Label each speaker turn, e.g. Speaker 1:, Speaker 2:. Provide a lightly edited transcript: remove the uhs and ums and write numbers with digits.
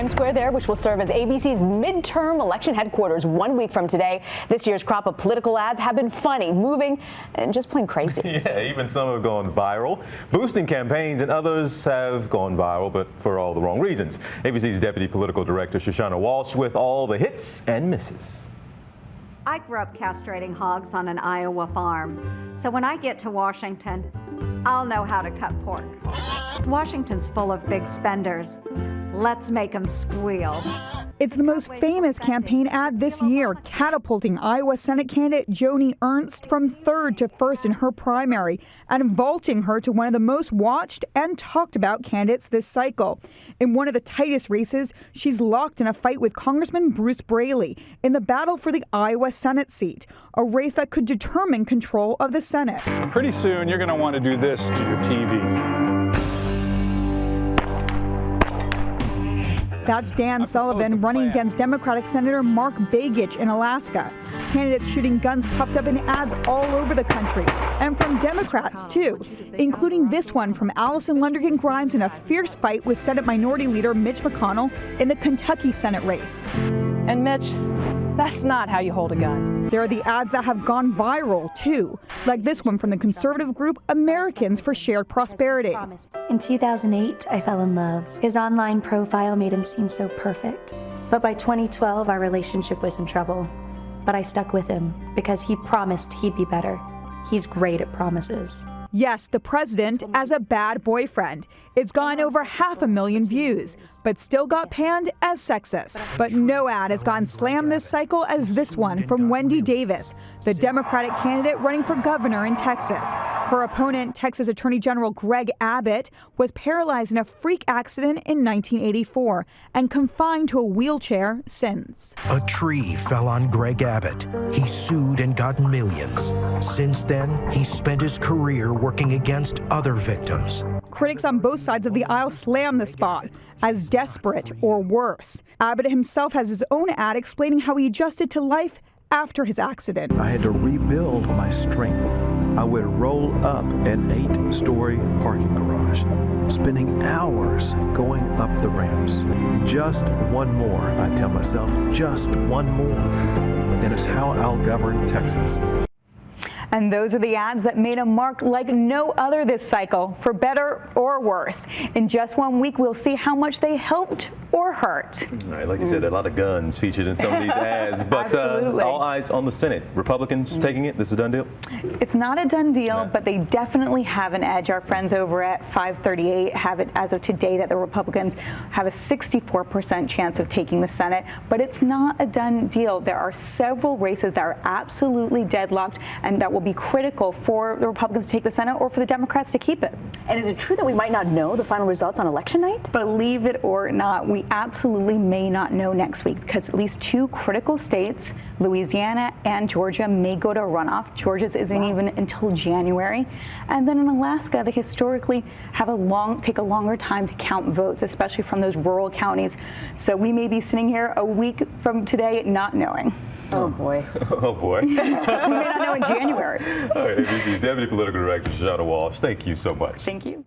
Speaker 1: Times Square there, which will serve as ABC's midterm election headquarters 1 week from today. This year's crop of political ads have been funny, moving, and just plain crazy.
Speaker 2: Yeah, even some have gone viral, boosting campaigns, and others have gone viral, but for all the wrong reasons. ABC's Deputy Political Director Shoshana Walsh with all the hits and misses.
Speaker 3: I grew up castrating hogs on an Iowa farm, so when I get to Washington, I'll know how to cut pork. Washington's full of big spenders. Let's make them squeal.
Speaker 4: It's the most famous campaign ad this year, catapulting Iowa Senate candidate Joni Ernst from third to first in her primary and vaulting her to one of the most watched and talked about candidates this cycle. In one of the tightest races, she's locked in a fight with Congressman Bruce Braley in the battle for the Iowa Senate seat, a race that could determine control of the Senate.
Speaker 5: Pretty soon, you're going to want to do this to your TV.
Speaker 4: That's Dan Sullivan running against Democratic Senator Mark Begich in Alaska. Candidates shooting guns popped up in ads all over the country, and from Democrats too, including this one from Alison Lundergan Grimes in a fierce fight with Senate Minority Leader Mitch McConnell in the Kentucky Senate race.
Speaker 1: And Mitch, that's not how you hold a gun.
Speaker 4: There are the ads that have gone viral too, like this one from the conservative group Americans for Shared Prosperity.
Speaker 6: In 2008, I fell in love. His online profile made him seem so perfect. But by 2012, our relationship was in trouble. But I stuck with him because he promised he'd be better. He's great at promises.
Speaker 4: Yes, the president as a bad boyfriend. It's gone over 500,000 views, but still got panned as sexist. But no ad has gone slammed this cycle as this one from Wendy Davis, the Democratic candidate running for governor in Texas. Her opponent, Texas Attorney General Greg Abbott, was paralyzed in a freak accident in 1984 and confined to a wheelchair since.
Speaker 7: A tree fell on Greg Abbott. He sued and got millions. Since then, he spent his career working against other victims.
Speaker 4: Critics on both sides of the aisle slam the spot as desperate or worse. Abbott himself has his own ad explaining how he adjusted to life after his accident.
Speaker 8: I had to rebuild my strength. I would roll up an 8-story parking garage, spending hours going up the ramps. Just one more, I tell myself, just one more. And it's how I'll govern Texas.
Speaker 1: And those are the ads that made a mark like no other this cycle, for better or worse. In just 1 week, we'll see how much they helped or hurt.
Speaker 2: All right, like you said, a lot of guns featured in some of these ads, but all eyes on the Senate. Republicans taking it. This is a done deal?
Speaker 1: It's not a done deal, but they definitely have an edge. Our friends over at 538 have it as of today that the Republicans have a 64% chance of taking the Senate, but it's not a done deal. There are several races that are absolutely deadlocked and that will be critical for the Republicans to take the Senate or for the Democrats to keep it.
Speaker 9: And is it true that we might not know the final results on election night?
Speaker 1: Believe it or not, we absolutely may not know next week because at least two critical states, Louisiana and Georgia, may go to runoff. Georgia's isn't even until January. And then in Alaska, they historically have take a longer time to count votes, especially from those rural counties. So we may be sitting here a week from today not knowing.
Speaker 9: Oh, boy.
Speaker 2: Oh, boy.
Speaker 1: We may not know in January.
Speaker 2: All right, ABC's Deputy Political Director, Shoshana Walsh, thank you so much.
Speaker 1: Thank you.